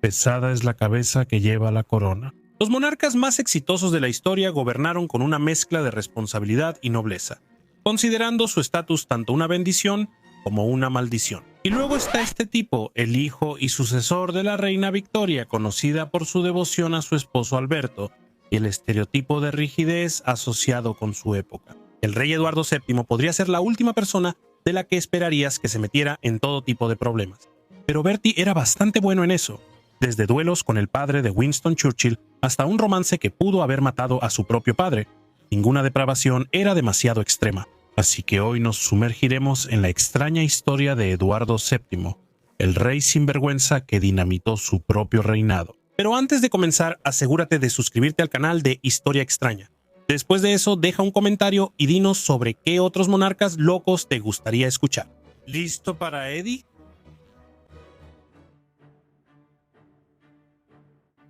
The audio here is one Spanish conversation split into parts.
Pesada es la cabeza que lleva la corona. Los monarcas más exitosos de la historia gobernaron con una mezcla de responsabilidad y nobleza, considerando su estatus tanto una bendición como una maldición. Y luego está este tipo, el hijo y sucesor de la reina Victoria, conocida por su devoción a su esposo Alberto, y el estereotipo de rigidez asociado con su época. El rey Eduardo VII podría ser la última persona de la que esperarías que se metiera en todo tipo de problemas. Pero Bertie era bastante bueno en eso, desde duelos con el padre de Winston Churchill hasta un romance que pudo haber matado a su propio padre. Ninguna depravación era demasiado extrema. Así que hoy nos sumergiremos en la extraña historia de Eduardo VII, el rey sinvergüenza que dinamitó su propio reinado. Pero antes de comenzar, asegúrate de suscribirte al canal de Historia Extraña. Después de eso, deja un comentario y dinos sobre qué otros monarcas locos te gustaría escuchar. ¿Listo para Eddie?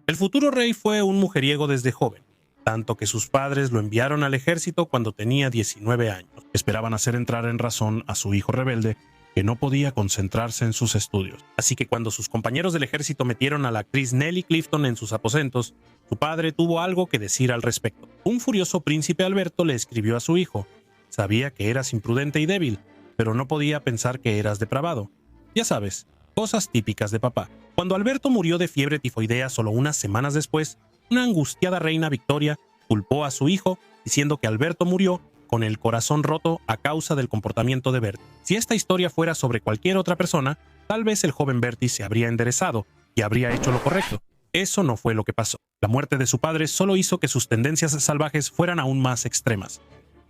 El futuro rey fue un mujeriego desde joven, tanto que sus padres lo enviaron al ejército cuando tenía 19 años. Esperaban hacer entrar en razón a su hijo rebelde, que no podía concentrarse en sus estudios. Así que cuando sus compañeros del ejército metieron a la actriz Nellie Clifton en sus aposentos, su padre tuvo algo que decir al respecto. Un furioso príncipe Alberto le escribió a su hijo: sabía que eras imprudente y débil, pero no podía pensar que eras depravado. Ya sabes, cosas típicas de papá. Cuando Alberto murió de fiebre tifoidea solo unas semanas después, una angustiada reina Victoria culpó a su hijo diciendo que Alberto murió con el corazón roto a causa del comportamiento de Bertie. Si esta historia fuera sobre cualquier otra persona, tal vez el joven Bertie se habría enderezado y habría hecho lo correcto. Eso no fue lo que pasó. La muerte de su padre solo hizo que sus tendencias salvajes fueran aún más extremas.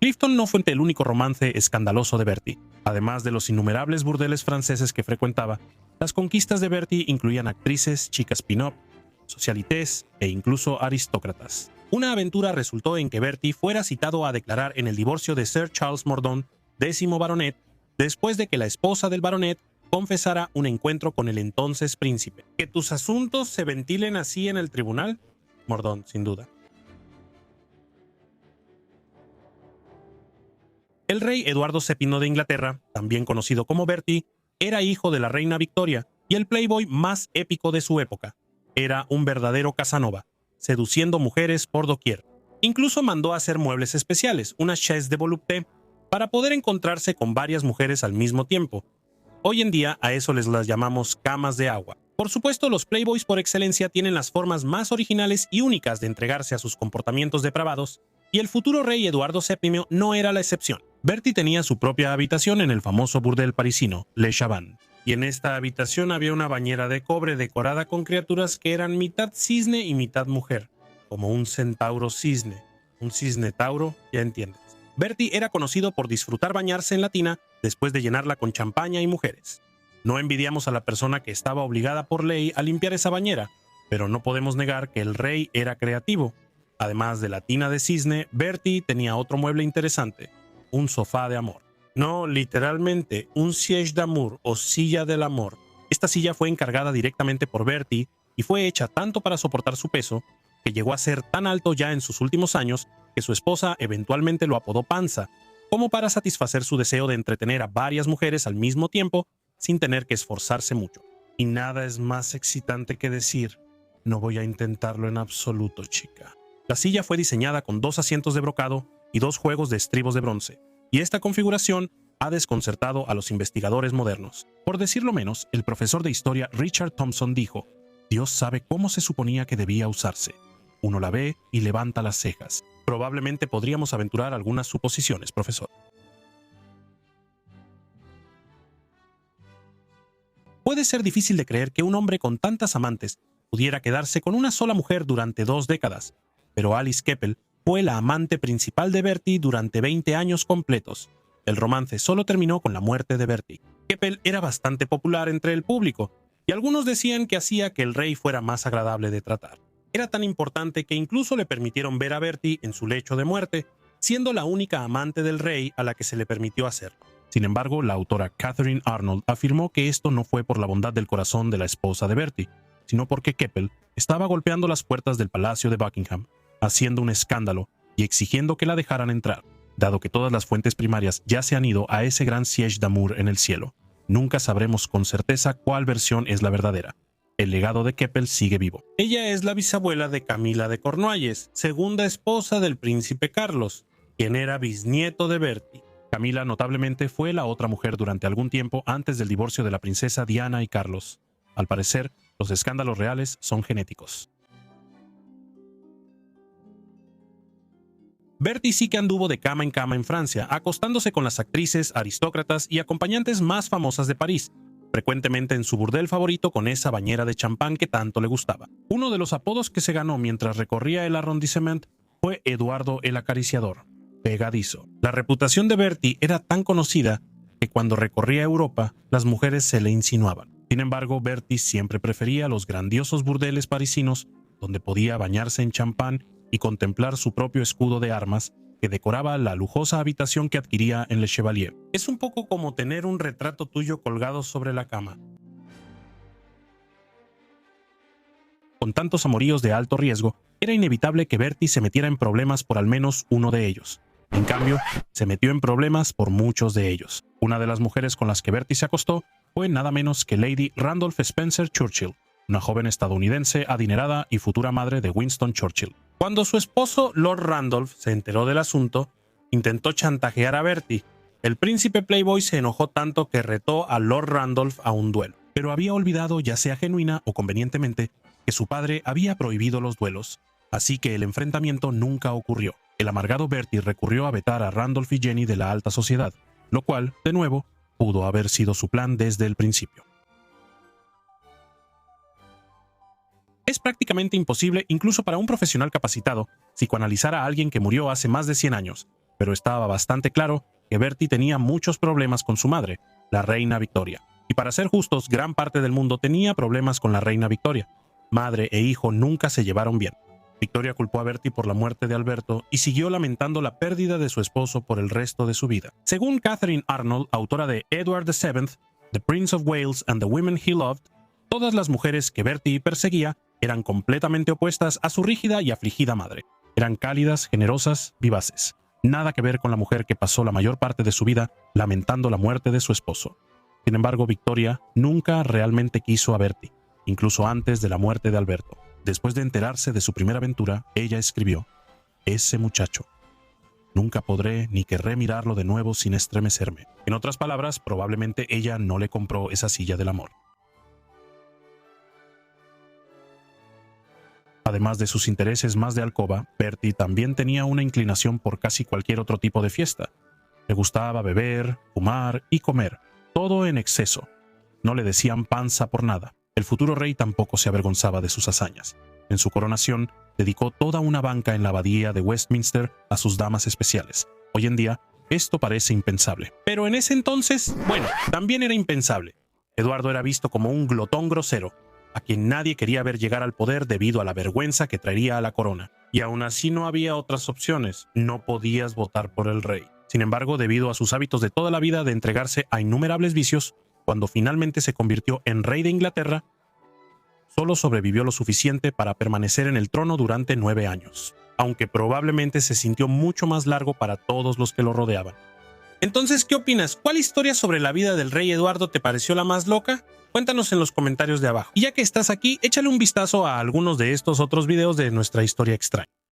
Clifton no fue el único romance escandaloso de Bertie. Además de los innumerables burdeles franceses que frecuentaba, las conquistas de Bertie incluían actrices, chicas pin-up, socialites e incluso aristócratas. Una aventura resultó en que Bertie fuera citado a declarar en el divorcio de Sir Charles Mordaunt, 10º baronet, después de que la esposa del baronet confesara un encuentro con el entonces príncipe. ¿Que tus asuntos se ventilen así en el tribunal? Mordaunt, sin duda. El rey Eduardo VII de Inglaterra, también conocido como Bertie, era hijo de la reina Victoria y el playboy más épico de su época. Era un verdadero Casanova, seduciendo mujeres por doquier. Incluso mandó a hacer muebles especiales, una chaise de volupté, para poder encontrarse con varias mujeres al mismo tiempo. Hoy en día a eso les las llamamos camas de agua. Por supuesto, los playboys por excelencia tienen las formas más originales y únicas de entregarse a sus comportamientos depravados, y el futuro rey Eduardo VII no era la excepción. Bertie tenía su propia habitación en el famoso burdel parisino, Le Chaban, y en esta habitación había una bañera de cobre decorada con criaturas que eran mitad cisne y mitad mujer, como un centauro cisne, un cisne tauro, ya entiendes. Bertie era conocido por disfrutar bañarse en la tina después de llenarla con champaña y mujeres. No envidiamos a la persona que estaba obligada por ley a limpiar esa bañera, pero no podemos negar que el rey era creativo. Además de la tina de cisne, Bertie tenía otro mueble interesante, un sofá de amor. No, literalmente, un siège d'amour o silla del amor. Esta silla fue encargada directamente por Bertie y fue hecha tanto para soportar su peso, que llegó a ser tan alto ya en sus últimos años que su esposa eventualmente lo apodó Panza, como para satisfacer su deseo de entretener a varias mujeres al mismo tiempo sin tener que esforzarse mucho. Y nada es más excitante que decir: no voy a intentarlo en absoluto, chica. La silla fue diseñada con 2 asientos de brocado y 2 juegos de estribos de bronce, y esta configuración ha desconcertado a los investigadores modernos. Por decirlo menos, el profesor de historia Richard Thompson dijo: Dios sabe cómo se suponía que debía usarse. Uno la ve y levanta las cejas. Probablemente podríamos aventurar algunas suposiciones, profesor. Puede ser difícil de creer que un hombre con tantas amantes pudiera quedarse con una sola mujer durante 2 décadas, pero Alice Keppel fue la amante principal de Bertie durante 20 años completos. El romance solo terminó con la muerte de Bertie. Keppel era bastante popular entre el público, y algunos decían que hacía que el rey fuera más agradable de tratar. Era tan importante que incluso le permitieron ver a Bertie en su lecho de muerte, siendo la única amante del rey a la que se le permitió hacerlo. Sin embargo, la autora Catherine Arnold afirmó que esto no fue por la bondad del corazón de la esposa de Bertie, sino porque Keppel estaba golpeando las puertas del Palacio de Buckingham, haciendo un escándalo y exigiendo que la dejaran entrar. Dado que todas las fuentes primarias ya se han ido a ese gran siège d'amour en el cielo, nunca sabremos con certeza cuál versión es la verdadera. el legado de Keppel sigue vivo. Ella es la bisabuela de Camila de Cornualles, segunda esposa del príncipe Carlos, quien era bisnieto de Bertie. Camila notablemente fue la otra mujer durante algún tiempo antes del divorcio de la princesa Diana y Carlos. Al parecer, los escándalos reales son genéticos. Bertie sí que anduvo de cama en Francia, acostándose con las actrices, aristócratas y acompañantes más famosas de París, frecuentemente en su burdel favorito con esa bañera de champán que tanto le gustaba. Uno de los apodos que se ganó mientras recorría el arrondissement fue Eduardo el Acariciador, pegadizo. La reputación de Bertie era tan conocida que cuando recorría Europa, las mujeres se le insinuaban. Sin embargo, Bertie siempre prefería los grandiosos burdeles parisinos donde podía bañarse en champán y contemplar su propio escudo de armas que decoraba la lujosa habitación que adquiría en Le Chevalier. Es un poco como tener un retrato tuyo colgado sobre la cama. Con tantos amoríos de alto riesgo, era inevitable que Bertie se metiera en problemas por al menos uno de ellos. En cambio, se metió en problemas por muchos de ellos. Una de las mujeres con las que Bertie se acostó fue nada menos que Lady Randolph Spencer Churchill, una joven estadounidense adinerada y futura madre de Winston Churchill. Cuando su esposo Lord Randolph se enteró del asunto, intentó chantajear a Bertie. El príncipe Playboy se enojó tanto que retó a Lord Randolph a un duelo, pero había olvidado, ya sea genuina o convenientemente, que su padre había prohibido los duelos, así que el enfrentamiento nunca ocurrió. El amargado Bertie recurrió a vetar a Randolph y Jenny de la alta sociedad, lo cual, de nuevo, pudo haber sido su plan desde el principio. Es prácticamente imposible, incluso para un profesional capacitado, psicoanalizar a alguien que murió hace más de 100 años, pero estaba bastante claro que Bertie tenía muchos problemas con su madre, la reina Victoria. Y para ser justos, gran parte del mundo tenía problemas con la reina Victoria. Madre e hijo nunca se llevaron bien. Victoria culpó a Bertie por la muerte de Alberto y siguió lamentando la pérdida de su esposo por el resto de su vida. Según Catherine Arnold, autora de Edward VII, The Prince of Wales and the Women He Loved, todas las mujeres que Bertie perseguía eran completamente opuestas a su rígida y afligida madre. Eran cálidas, generosas, vivaces. Nada que ver con la mujer que pasó la mayor parte de su vida lamentando la muerte de su esposo. Sin embargo, Victoria nunca realmente quiso a Bertie, incluso antes de la muerte de Alberto. Después de enterarse de su primera aventura, ella escribió: «Ese muchacho. Nunca podré ni querré mirarlo de nuevo sin estremecerme». En otras palabras, probablemente ella no le compró esa silla del amor. Además de sus intereses más de alcoba, Bertie también tenía una inclinación por casi cualquier otro tipo de fiesta. Le gustaba beber, fumar y comer, todo en exceso. No le decían panza por nada. El futuro rey tampoco se avergonzaba de sus hazañas. En su coronación, dedicó toda una banca en la abadía de Westminster a sus damas especiales. Hoy en día, esto parece impensable. Pero en ese entonces, bueno, también era impensable. Eduardo era visto como un glotón grosero, a quien nadie quería ver llegar al poder debido a la vergüenza que traería a la corona. Y aún así no había otras opciones. No podías votar por el rey. Sin embargo, debido a sus hábitos de toda la vida de entregarse a innumerables vicios, cuando finalmente se convirtió en rey de Inglaterra, solo sobrevivió lo suficiente para permanecer en el trono durante 9 años, aunque probablemente se sintió mucho más largo para todos los que lo rodeaban. Entonces, ¿qué opinas? ¿Cuál historia sobre la vida del rey Eduardo te pareció la más loca? Cuéntanos en los comentarios de abajo. Y ya que estás aquí, échale un vistazo a algunos de estos otros videos de nuestra historia extraña.